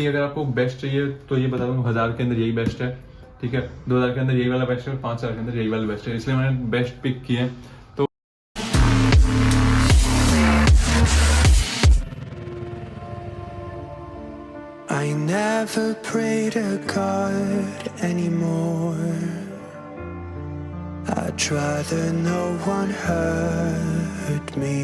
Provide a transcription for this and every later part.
अगर आपको बेस्ट चाहिए तो ये बता दूँ 1000 के अंदर यही बेस्ट है, ठीक है, 2000 के अंदर यही वाला बेस्ट है, 5000 के अंदर यही वाला बेस्ट है, इसलिए मैंने बेस्ट पिक किए हैं। तो I never pray to God anymore. I'd rather no one hurt me.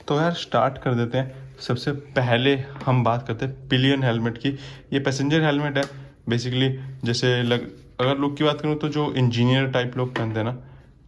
तो यार स्टार्ट कर देते हैं। सबसे पहले हम बात करते हैं पिलियन हेलमेट की। ये पैसेंजर हेलमेट है बेसिकली। जैसे अगर लुक की बात करूँ तो जो इंजीनियर टाइप लोग पहनते हैं ना,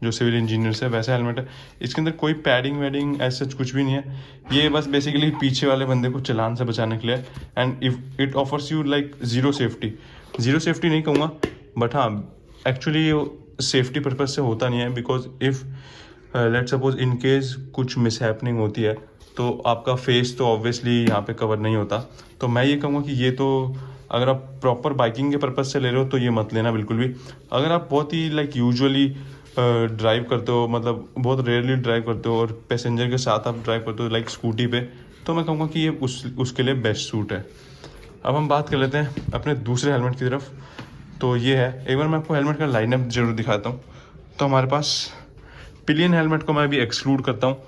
जो सिविल इंजीनियर्स है, वैसा हेलमेट है। इसके अंदर कोई पैडिंग वैडिंग ऐसा कुछ भी नहीं है। ये बस बेसिकली पीछे वाले बंदे को चलान से बचाने के लिए, and if it offers you like zero safety नहीं कहूँगा, बट हाँ एक्चुअली सेफ्टी पर्पज से होता नहीं है। Because if let suppose in case कुछ मिसहैपनिंग होती है तो आपका फेस तो ऑब्वियसली यहाँ पे कवर नहीं होता। तो मैं ये कहूँगा कि ये तो अगर आप प्रॉपर बाइकिंग के पर्पज से ले रहे हो तो ये मत लेना बिल्कुल भी। अगर आप बहुत ही लाइक यूजुअली ड्राइव करते हो, मतलब बहुत रेयरली ड्राइव करते हो और पैसेंजर के साथ आप ड्राइव करते हो लाइक स्कूटी पे, तो मैं कहूँगा कि ये उसके लिए बेस्ट सूट है। अब हम बात कर लेते हैं अपने दूसरे हेलमेट की तरफ। तो ये है, एक बार मैं आपको हेलमेट का लाइनअप जरूर दिखाता हूँ। तो हमारे पास पिलियन हेलमेट को मैं अभी एक्सक्लूड करता हूँ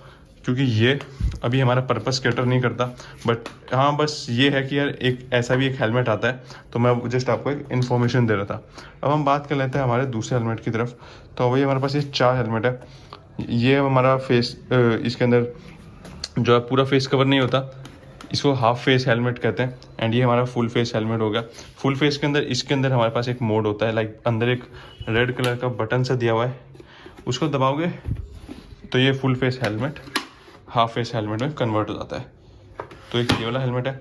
क्योंकि ये अभी हमारा पर्पस कैटर नहीं करता। बट हाँ बस ये है कि यार एक ऐसा भी एक हेलमेट आता है, तो मैं जस्ट आपको एक इन्फॉर्मेशन दे रहा था। अब हम बात कर लेते हैं हमारे दूसरे हेलमेट की तरफ। तो वही हमारे पास ये 4 हेलमेट है। ये हमारा फेस, इसके अंदर जो है पूरा फेस कवर नहीं होता, इसको हाफ फेस हेलमेट कहते हैं। एंड ये हमारा फुल फेस हेलमेट हो गया। फुल फेस के अंदर इसके अंदर हमारे पास एक मोड होता है, लाइक अंदर एक रेड कलर का बटन सा दिया हुआ है, उसको दबाओगे तो ये full face helmet half face helmet में कन्वर्ट हो जाता है। तो एक ये वाला हेलमेट है,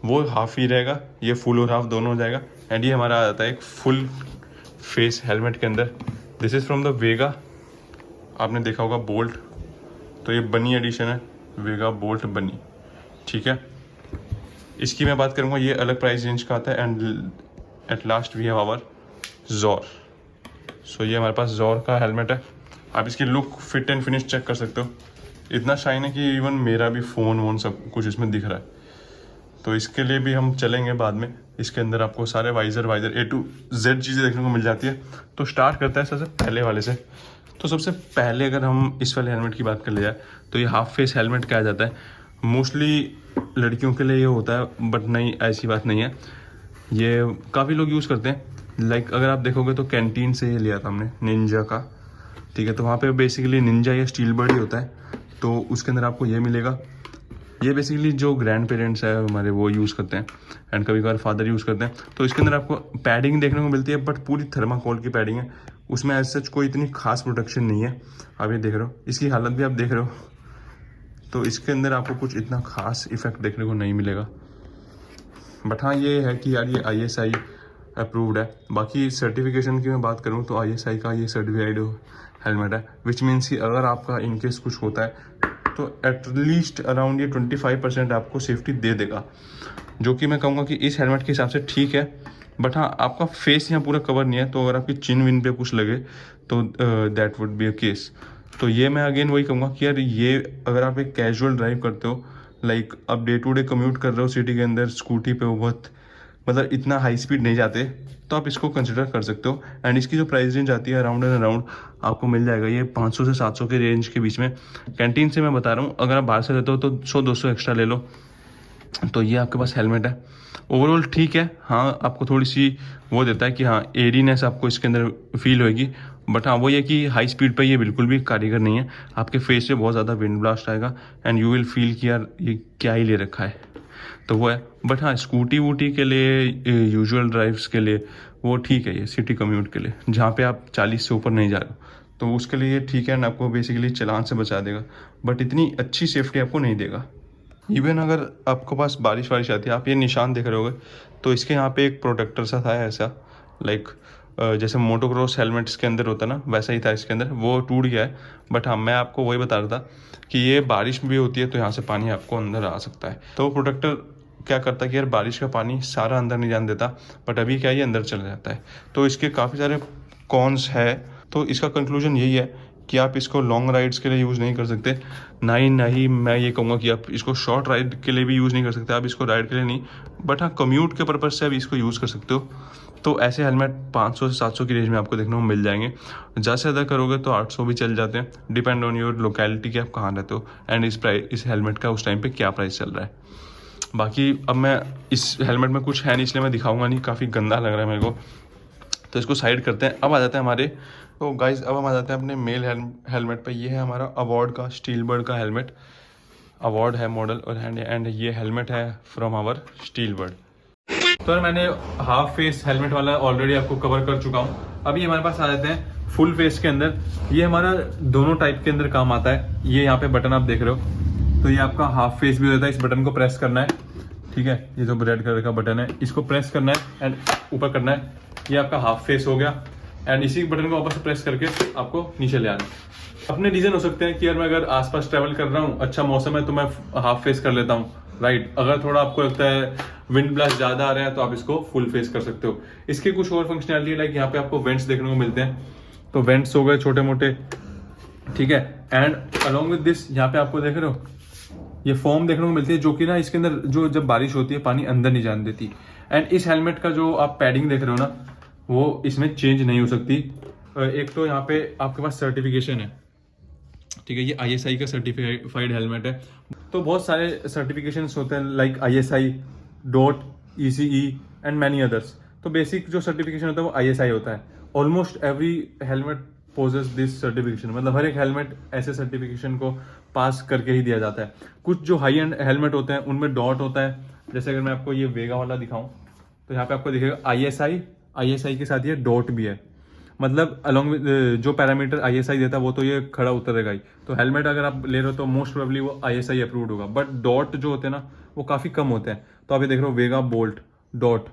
वो हाफ ही रहेगा, ये फुल और हाफ दोनों हो जाएगा। एंड ये हमारा आ जाता है एक फुल फेस हेलमेट के अंदर। दिस इज़ फ्रॉम द वेगा, आपने देखा होगा बोल्ट, तो ये बनी एडिशन है, वेगा बोल्ट बनी, ठीक है। इसकी मैं बात करूँगा, ये अलग प्राइस रेंज का आता है। And at last we have our जोर। सो ये हमारे पास जोर का हेलमेट है। आप इसकी look, fit and finish check कर सकते हो, इतना शाइन है कि इवन मेरा भी फ़ोन वोन सब कुछ इसमें दिख रहा है। तो इसके लिए भी हम चलेंगे बाद में। इसके अंदर आपको सारे वाइज़र A to Z चीज़ें देखने को मिल जाती है। तो स्टार्ट करते हैं सबसे पहले वाले से। तो सबसे पहले अगर हम इस वाले हेलमेट की बात कर लिया तो ये हाफ फेस हेलमेट कहा जाता है। मोस्टली लड़कियों के लिए ये होता है, बट नहीं, ऐसी बात नहीं है, ये काफ़ी लोग यूज़ करते हैं। लाइक अगर आप देखोगे तो कैंटीन से ये लिया था हमने, निंजा का, ठीक है। तो वहाँ पे बेसिकली निंजा या स्टील बर्ड ही होता है, तो उसके अंदर आपको ये मिलेगा। ये बेसिकली जो ग्रैंड पेरेंट्स है हमारे वो यूज़ करते हैं, एंड कभी कभार फादर यूज़ करते हैं। तो इसके अंदर आपको पैडिंग देखने को मिलती है, बट पूरी थर्माकोल की पैडिंग है, उसमें एज सच कोई इतनी खास प्रोटेक्शन नहीं है। आप ये देख रहे हो, इसकी हालत भी आप देख रहे हो, तो इसके अंदर आपको कुछ इतना खास इफेक्ट देखने को नहीं मिलेगा। बट हाँ ये है कि यार ये ISI अप्रूव्ड है। बाकी सर्टिफिकेशन की मैं बात करूँ तो ISI का ये सर्टिफाइड हेलमेट है, विच मीन्स कि अगर आपका इनकेस कुछ होता है तो एटलीस्ट अराउंड ये 25% आपको सेफ्टी दे देगा, जो कि मैं कहूँगा कि इस हेलमेट के हिसाब से ठीक है। बट हाँ आपका फेस यहाँ पूरा कवर नहीं है, तो अगर आपकी चिन विन पे कुछ लगे तो that would be a case. तो ये मैं अगेन वही कहूँगा कि यार ये अगर आप एक कैजुअल ड्राइव करते हो, लाइक अब डे टू डे कम्यूट कर रहे हो सिटी के अंदर स्कूटी पे, बहुत मतलब इतना हाई स्पीड नहीं जाते, तो आप इसको कंसिडर कर सकते हो। एंड इसकी जो प्राइस रेंज आती है अराउंड एंड अराउंड आपको मिल जाएगा ये 500 से 700 के रेंज के बीच में। कैंटीन से मैं बता रहा हूँ, अगर आप बाहर से लेते हो तो 100-200 एक्स्ट्रा ले लो। तो ये आपके पास हेलमेट है, ओवरऑल ठीक है। हाँ आपको थोड़ी सी वो देता है कि हाँ एडीनेस आपको इसके अंदर फील होएगी, बट हाँ वो ये कि हाई स्पीड पे ये बिल्कुल भी कारीगर नहीं है। आपके फेस पे बहुत ज़्यादा विंड ब्लास्ट आएगा एंड यू विल फील कि यार ये क्या ही ले रखा है, तो वो है। बट हाँ स्कूटी वूटी के लिए, यूजुअल ड्राइव्स के लिए वो ठीक है, ये सिटी कम्यूट के लिए जहाँ पे आप 40 से ऊपर नहीं जा रहे हो, तो उसके लिए ये ठीक है। एंड आपको बेसिकली चलान से बचा देगा, बट इतनी अच्छी सेफ्टी आपको नहीं देगा। इवन अगर आपके पास बारिश वारिश आती है, आप ये निशान देख रहे होगे, तो इसके यहाँ पे एक प्रोटेक्टर सा था ऐसा, लाइक जैसे मोटोक्रॉस हेलमेट्स के अंदर होता है ना, वैसा ही था इसके अंदर, वो टूट गया है। बट हाँ मैं आपको वही बता रहा था कि ये बारिश भी होती है तो यहाँ से पानी आपको अंदर आ सकता है। तो प्रोटेक्टर क्या करता है कि यार बारिश का पानी सारा अंदर नहीं जाने देता, बट अभी क्या ये अंदर चला जाता है। तो इसके काफ़ी सारे कॉन्स है। तो इसका कंक्लूजन यही है कि आप इसको लॉन्ग राइड्स के लिए यूज़ नहीं कर सकते, ना ही मैं ये कहूँगा कि आप इसको शॉर्ट राइड के लिए भी यूज़ नहीं कर सकते। आप इसको राइड के लिए नहीं, बट हाँ कम्यूट के पर्पज़ से अभी इसको यूज़ कर सकते हो। तो ऐसे हेलमेट 500 से 700 की रेंज में आपको देखने को मिल जाएंगे। ज़्यादा से ज़्यादा करोगे तो 800 भी चल जाते हैं, डिपेंड ऑन योर लोकेलिटी कि आप कहाँ रहते हो एंड इस हेलमेट का उस टाइम पे क्या प्राइस चल रहा है। बाकी अब मैं इस हेलमेट में कुछ है नहीं इसलिए मैं दिखाऊंगा नहीं, काफ़ी गंदा लग रहा है मेरे को, तो इसको साइड करते हैं। अब आ जाते हैं हमारे, तो गाइज अब हम आ जाते हैं अपने मेल हेलमेट पे। ये है हमारा अवॉर्ड का स्टील बर्ड का हेलमेट, अवॉर्ड है मॉडल और एंड ये हेलमेट है फ्रॉम आवर स्टील बर्ड। तो मैंने हाफ फेस हेलमेट वाला ऑलरेडी आपको कवर कर चुका हूँ। अभी हमारे पास आ जाते हैं फुल फेस के अंदर। ये हमारा दोनों टाइप के अंदर काम आता है। ये यहाँ पे बटन आप देख रहे हो, तो ये आपका हाफ फेस भी होता है। इस बटन को प्रेस करना है, ठीक है, ये जो रेड कलर का बटन है इसको प्रेस करना है एंड ऊपर करना है, ये आपका हाफ फेस हो गया। एंड इसी बटन को वापस प्रेस करके आपको नीचे ले आना है। अपने रीजन हो सकते हैं कि यार मैं अगर आसपास ट्रैवल कर रहा हूँ, अच्छा मौसम है, तो मैं हाफ फेस कर लेता हूँ, राइट। अगर थोड़ा आपको लगता है विंड ब्लास्ट ज्यादा आ रहा है तो आप इसको फुल फेस कर सकते हो। इसके कुछ और फंक्शनैलिटी लाइक यहाँ पे आपको वेंट्स देखने को मिलते हैं, तो वेंट्स हो गए छोटे मोटे, ठीक है। एंड अलॉन्ग विद दिस यहाँ पे आपको देख रहे हो ये फोम देखने को मिलती है, जो कि ना इसके अंदर जो जब बारिश होती है पानी अंदर नहीं जाने देती। एंड इस हेलमेट का जो आप पैडिंग देख रहे हो ना, वो इसमें चेंज नहीं हो सकती। एक तो यहाँ पे आपके पास सर्टिफिकेशन है, ठीक है, ये ISI का सर्टिफाइड हेलमेट है। तो बहुत सारे सर्टिफिकेशंस होते हैं like ISI, DOT, ECE and many others. तो बेसिक जो सर्टिफिकेशन होता है वो ISI होता है। Almost every helmet possesses this certification, मतलब हर एक हेलमेट ऐसे सर्टिफिकेशन को पास करके ही दिया जाता है। कुछ जो हाई एंड हेलमेट होते हैं उनमें डॉट होता है। जैसे अगर मैं आपको ये वेगा वाला दिखाऊं तो यहाँ पे आपको दिखेगा ISI के साथ ये डॉट भी है, मतलब अलॉन्ग विद जो पैरामीटर ISI देता है वो तो ये खड़ा उतरेगा ही। तो हेलमेट अगर आप ले रहे हो तो मोस्ट प्रोबेबली वो ISI अप्रूव्ड होगा, बट डॉट जो होते हैं ना वो काफ़ी कम होते हैं। तो आप ये देख रहे हो वेगा बोल्ट डॉट,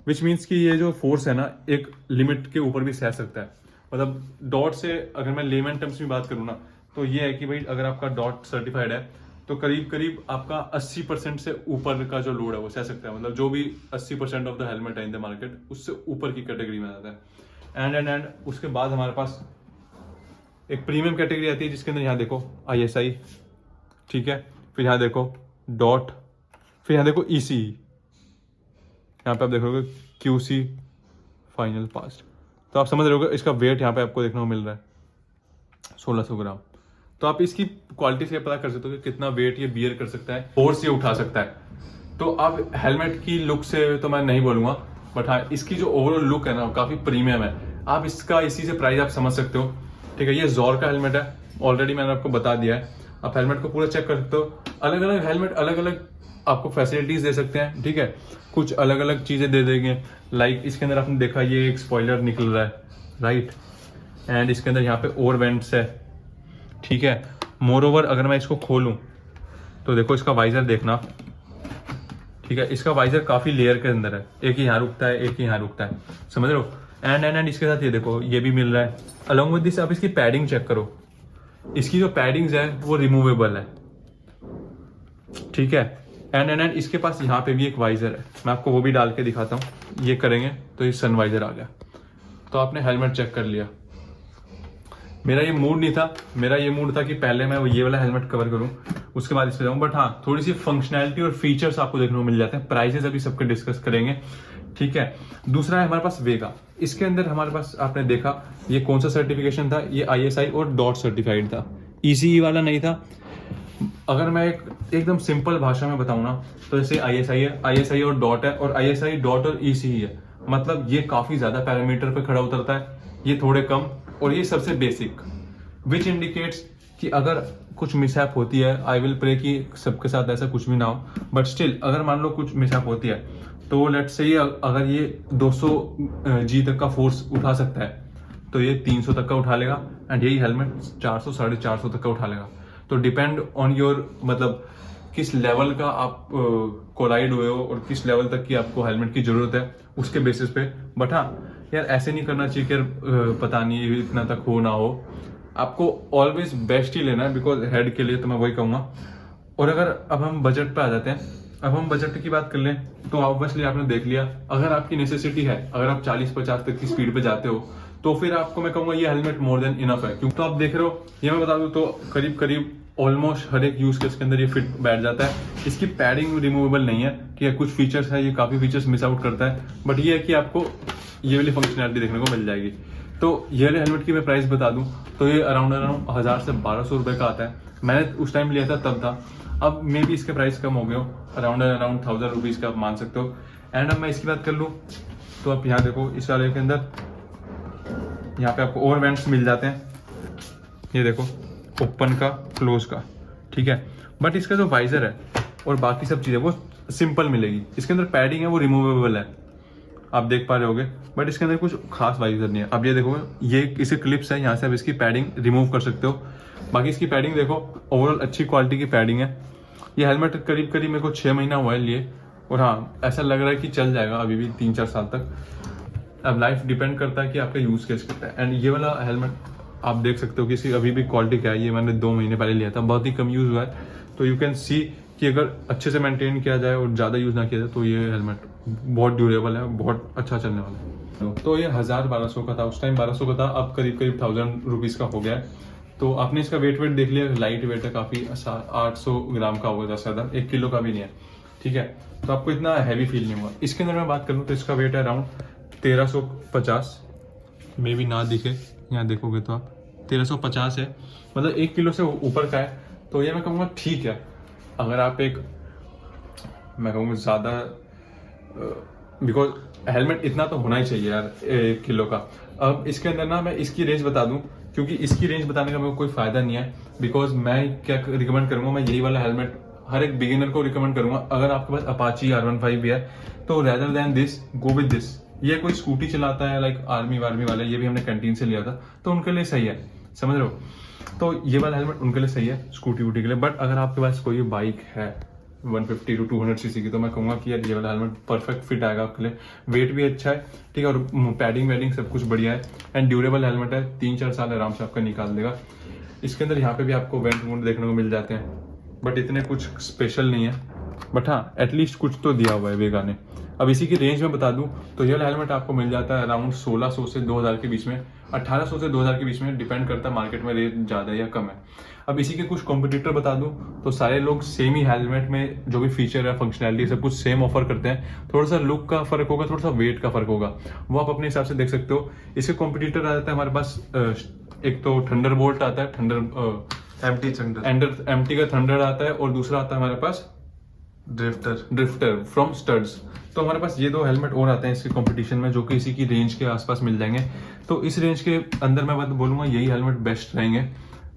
विच मीन्स कि ये जो फोर्स है ना एक लिमिट के ऊपर भी सह सकता है। मतलब डॉट से अगर मैं लेमन टर्म्स में बात करूँ ना, तो ये है कि भाई अगर आपका डॉट सर्टिफाइड है तो करीब करीब आपका 80% से ऊपर का जो लोड है वो सह सकता है। मतलब जो भी 80% ऑफ द हेलमेट है इन द मार्केट उससे ऊपर की कैटेगरी में आ जाता है। एंड उसके बाद हमारे पास एक प्रीमियम कैटेगरी आती है जिसके अंदर यहाँ देखो ISI, ठीक है, फिर यहाँ देखो डॉट, फिर यहाँ देखो ECE, यहाँ पे आप देखोगे QC फाइनल पास्ट। तो आप समझ रहे होगे इसका वेट यहाँ पे आपको देखने को मिल रहा है 1600 ग्राम। तो आप इसकी क्वालिटी से पता कर सकते हो कि कितना वेट ये बियर कर सकता है, फोर्स ये उठा सकता है। तो अब हेलमेट की लुक से तो मैं नहीं बोलूंगा, बट हाँ इसकी जो ओवरऑल लुक है ना काफी प्रीमियम है। आप इसका इसी से प्राइस आप समझ सकते हो, ठीक है। ये जोर का हेलमेट है, ऑलरेडी मैंने आपको बता दिया है। आप हेलमेट को पूरा चेक कर सकते हो। अलग अलग हेलमेट अलग अलग आपको फैसिलिटीज दे सकते हैं, ठीक है, कुछ अलग अलग चीजें दे देंगे। लाइक इसके अंदर आपने देखा ये एक स्पॉइलर निकल रहा है, राइट, एंड इसके अंदर यहाँ पे और वेंट्स है, ठीक है। मोर ओवर अगर मैं इसको खोलूं तो देखो इसका वाइजर देखना, ठीक है, इसका वाइजर काफी लेयर के अंदर है, एक ही यहाँ रुकता है, एक ही यहाँ रुकता है, समझ रहे हो। एंड इसके साथ ये देखो ये भी मिल रहा है। अलॉन्ग विद दिस आप इसकी पैडिंग चेक करो, इसकी जो पैडिंग्स है वो रिमूवेबल है, ठीक है। एंड इसके पास यहाँ पे भी एक वाइजर है, मैं आपको वो भी डाल के दिखाता हूँ। ये करेंगे तो ये सन वाइजर आ गया। तो आपने हेलमेट चेक कर लिया। मेरा ये मूड नहीं था, मेरा ये मूड था कि पहले मैं ये वाला हेलमेट कवर करूं उसके बाद इस पे जाऊं, बट हाँ थोड़ी सी फंक्शनैलिटी और फीचर्स आपको देखने को मिल जाते हैं। प्राइसेस अभी सबके डिस्कस करेंगे, ठीक है। दूसरा है हमारे पास वेगा। इसके अंदर हमारे पास आपने देखा ये कौन सा सर्टिफिकेशन था, ये ISI और डॉट सर्टिफाइड था, ECE वाला नहीं था। अगर मैं एकदम सिंपल भाषा में बताऊं ना तो जैसे ISI है, ISI और डॉट है, और ISI डॉट और ECE है, मतलब ये काफी ज्यादा पैरामीटर पे खड़ा उतरता है, ये थोड़े कम, और ये सबसे बेसिक, विच इंडिकेट्स कि अगर कुछ मिसहैप होती है, आई विल प्रे कि सबके साथ ऐसा कुछ भी ना हो, बट स्टिल अगर मान लो कुछ मिसहैप होती है तो लेट्स से अगर ये 200 G तक का फोर्स उठा सकता है तो ये 300 तक का उठा लेगा, एंड यही हेलमेट 400 450 तक का उठा लेगा। तो डिपेंड ऑन योर, मतलब किस लेवल का आप कोलाइड हुए हो और किस लेवल तक की आपको हेलमेट की जरूरत है उसके बेसिस पे। बट हाँ यार ऐसे नहीं करना चाहिए कि पता नहीं इतना तक हो ना हो, आपको ऑलवेज बेस्ट ही लेना है बिकॉज हेड के लिए, तो मैं वही कहूँगा। और अगर अब हम बजट पे आ जाते हैं, अब हम बजट की बात कर लें तो ऑब्वियसली आपने देख लिया, अगर आपकी नेसेसिटी है, अगर आप 40-50 तक की स्पीड पे जाते हो तो फिर आपको मैं कहूँगा ये हेलमेट मोर देन इनफ है। क्योंकि तो आप देख रहे हो, ये मैं बता दूं तो करीब करीब ऑलमोस्ट हर एक यूज़ केस के अंदर ये फिट बैठ जाता है। इसकी पैडिंग रिमूवेबल नहीं है, ठीक है, कुछ फीचर्स है, ये काफ़ी फीचर्स मिस आउट करता है, बट ये है कि आपको ये वाली फंक्शनैलिटी देखने को मिल जाएगी। तो ये वाले हेलमेट की मैं प्राइस बता दूं तो ये अराउंड 1000 से 1200 रुपये का आता है। मैंने उस टाइम लिया था तब था, अब मे भी इसके प्राइस कम हो गए हो, अराउंड 1000 रुपीज़ का आप मान सकते हो। एंड अब मैं इसकी बात कर लूँ तो आप यहाँ देखो, इस वाले के अंदर यहाँ पे आपको ओवर वेंट्स मिल जाते हैं, ये देखो ओपन का क्लोज का, ठीक है। बट इसका जो वाइजर है और बाकी सब चीज़ें वो सिंपल मिलेगी। इसके अंदर पैडिंग है वो रिमूवेबल है, आप देख पा रहे होगे, बट इसके अंदर कुछ खास वाइजर नहीं है। अब ये देखो, ये इसके क्लिप्स है, यहाँ से आप इसकी पैडिंग रिमूव कर सकते हो। बाकी इसकी पैडिंग देखो, ओवरऑल अच्छी क्वालिटी की पैडिंग है। ये हेलमेट करीब करीब मेरे को 6 महीना हुआ है लिए, और हाँ ऐसा लग रहा है कि चल जाएगा अभी भी 3-4 साल तक। अब लाइफ डिपेंड करता है कि आपका यूज़ केस करता है। एंड ये वाला हेलमेट आप देख सकते हो कि इसकी अभी भी क्वालिटी क्या है। ये मैंने 2 महीने पहले लिया था, बहुत ही कम यूज़ हुआ है, तो यू कैन सी कि अगर अच्छे से मेंटेन किया जाए और ज़्यादा यूज़ ना किया जाए तो ये हेलमेट बहुत ड्यूरेबल है, बहुत अच्छा चलने वाला है। तो ये 1000-1200 का था उस टाइम, 1200 का था, अब करीब करीब 1000 रुपीज़ का हो गया है। तो आपने इसका वेट देख लिया, लाइट वेट है काफ़ी, 800 ग्राम का होगा ज़्यादा से ज़्यादा, 1 किलो का भी नहीं है, ठीक है। तो आपको इतना हैवी फील नहीं हुआ। इसके अंदर मैं बात करूँ तो इसका वेट है अराउंड 1350, मे भी ना दिखे, यहाँ देखोगे तो आप 1350 है, मतलब 1 किलो से ऊपर का है। तो ये मैं कहूँगा ठीक है, अगर आप मैं कहूँगा ज़्यादा, बिकॉज हेलमेट इतना तो होना ही चाहिए यार 1 किलो का। अब इसके अंदर ना मैं इसकी रेंज बता दूं, क्योंकि इसकी रेंज बताने का मेरे को कोई फायदा नहीं है, बिकॉज मैं क्या रिकमेंड करूंगा, मैं यही वाला हेलमेट हर एक बिगिनर को रिकमेंड करूंगा। अगर आपके पास अपाची R15 भी है तो rather than this go with this. ये कोई स्कूटी चलाता है लाइक आर्मी वार्मी वाले, ये भी हमने कैंटीन से लिया था, तो उनके लिए सही है, समझ रहे हो। तो ये वाला हेलमेट उनके लिए सही है, स्कूटी वूटी के लिए। बट अगर आपके पास कोई बाइक है 150 to 200 सीसी की, तो मैं कहूँगा कि यार ये वाला हेलमेट परफेक्ट फिट आएगा आपके लिए। वेट भी अच्छा है, ठीक है, और पैडिंग वैडिंग सब कुछ बढ़िया है, एंड ड्यूरेबल हेलमेट है, 3-4 साल आराम से आपका निकाल देगा। इसके अंदर यहाँ पे भी आपको वेंट वूंट देखने को मिल जाते हैं, बट इतने कुछ स्पेशल नहीं है, बट हाँ एटलीस्ट कुछ तो दिया हुआ है वेगा ने। अब इसी की रेंज में बता दूं तो ये वाला हेलमेट आपको मिल जाता है अराउंड 1600 से 2000 के बीच में, 1800 से 2000 के बीच में, डिपेंड करता है मार्केट में रेट ज़्यादा है या कम है। अब इसी के कुछ कॉम्पिटिटर बता दूं तो सारे लोग सेम ही हेलमेट में जो भी फीचर है, फंक्शनैलिटी, सब कुछ सेम ऑफर करते हैं। थोड़ा सा लुक का फर्क होगा, थोड़ा सा वेट का फर्क होगा, वो आप अपने हिसाब से देख सकते हो। इसके कॉम्पिटिटर आ जाता है हमारे पास, एक तो थंडरबोल्ट आता है, एमटी का थंडर आता है, और दूसरा आता है हमारे पास ड्रिफ्टर फ्रॉम स्टड्स। तो हमारे पास ये 2 हेलमेट और आते हैं इसके कंपटीशन में, जो कि इसी की रेंज के आसपास मिल जाएंगे। तो इस रेंज के अंदर मैं बोलूँगा यही हेलमेट बेस्ट रहेंगे।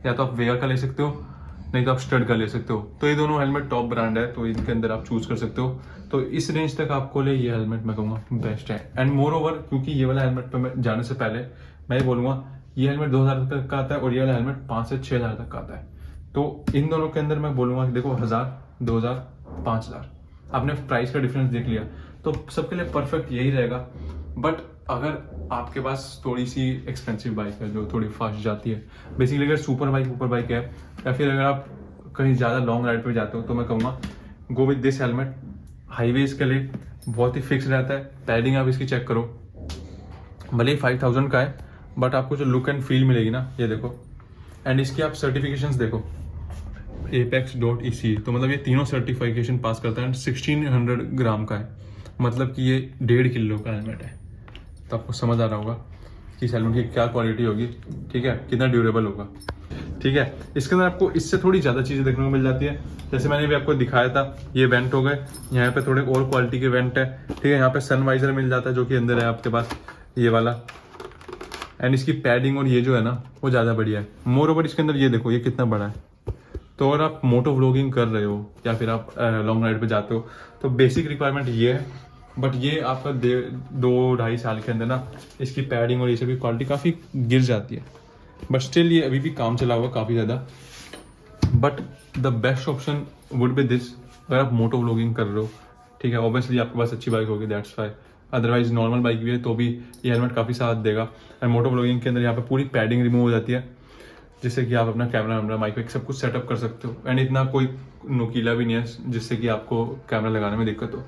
या तो आप वेगा का ले सकते हो, नहीं तो आप स्टड का ले सकते हो। तो ये दोनों हेलमेट टॉप ब्रांड है, तो इनके अंदर आप चूज कर सकते हो। तो इस रेंज तक आपको ले ये हेलमेट मैं कहूँगा बेस्ट है। एंड मोर ओवर, क्योंकि ये वाला हेलमेट पे मैं जाने से पहले मैं ये बोलूँगा, ये हेलमेट 2000 तक का आता है और ये वाला हेलमेट 5 से 6000 तक का आता है। तो इन दोनों के अंदर मैं बोलूँगा कि देखो 1000, 2000, 5000, आपने प्राइस का डिफरेंस देख लिया, तो सबके लिए परफेक्ट यही रहेगा। बट अगर आपके पास थोड़ी सी एक्सपेंसिव बाइक है जो थोड़ी फास्ट जाती है, बेसिकली अगर सुपर बाइक है, या फिर अगर आप कहीं ज़्यादा लॉन्ग राइड पे जाते हो, तो मैं कहूँगा go with this helmet. Highways के लिए बहुत ही फिक्स रहता है। पैडिंग आप इसकी चेक करो, भले ही 5000 का है, बट आपको जो लुक एंड फील मिलेगी ना, ये देखो। एंड इसकी आप सर्टिफिकेशंस देखो, apex.ec, तो मतलब ये तीनों सर्टिफिकेशन पास करता है। 1600 ग्राम का है, मतलब कि ये 1.5 किलो का हेलमेट है। तो आपको समझ आ रहा होगा कि इस हेलमेट की क्या क्वालिटी होगी, ठीक है, कितना ड्यूरेबल होगा, ठीक है। इसके अंदर आपको इससे थोड़ी ज़्यादा चीज़ें देखने को मिल जाती है, जैसे मैंने भी आपको दिखाया था, ये वेंट हो गए, यहाँ पे थोड़े और क्वालिटी के वेंट है, ठीक है। यहाँ पे सनवाइजर मिल जाता है जो कि अंदर है आपके पास, ये वाला। एंड इसकी पैडिंग और ये जो है ना, वो ज़्यादा बढ़िया है। मोर ओवर इसके अंदर ये देखो, ये कितना बड़ा है। तो अगर आप मोटो व्लॉगिंग कर रहे हो या फिर आप लॉन्ग राइड पे जाते हो, तो बेसिक रिक्वायरमेंट ये है। बट ये आपका 2-2.5 साल के अंदर ना इसकी पैडिंग और ये सभी क्वालिटी काफ़ी गिर जाती है। बट स्टिल ये अभी भी काम चला हुआ काफ़ी ज़्यादा। But the best option would be this, अगर आप मोटो व्लॉगिंग कर रहे हो, ठीक है। ऑब्वियसली आपके पास अच्छी बाइक होगी, that's why. Otherwise normal bike भी है तो भी ये हेलमेट काफ़ी साथ देगा। एंड मोटो व्लॉगिंग के अंदर यहाँ पे पूरी पैडिंग रिमूव हो जाती है, जिससे कि आप अपना कैमरा माइक सब कुछ सेटअप कर सकते हो। एंड इतना कोई नुकीला भी नहीं है जिससे कि आपको कैमरा लगाने में दिक्कत हो।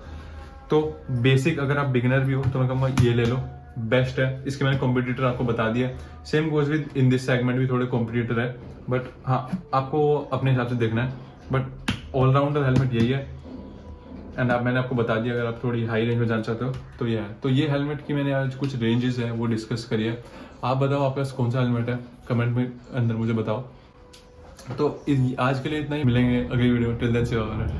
तो बेसिक अगर आप बिगिनर भी हो तो मैं कहूँगा ये ले लो, बेस्ट है। इसके मैंने कॉम्पिटिटर आपको बता दिया। Same goes with in this segment भी थोड़े कॉम्पिटिटर है, बट हाँ आपको अपने हिसाब से देखना है, बट ऑलराउंडर हेलमेट यही है। एंड अब मैंने आपको बता दिया, अगर आप थोड़ी हाई रेंज में जाना चाहते हो तो ये है। तो ये हेलमेट की मैंने आज कुछ रेंजेस है वो डिस्कस करी है। आप बताओ आपके पास कौन सा हेलमेट है, कमेंट में अंदर मुझे बताओ। तो आज के लिए इतना ही, मिलेंगे अगली वीडियो। टिल देन से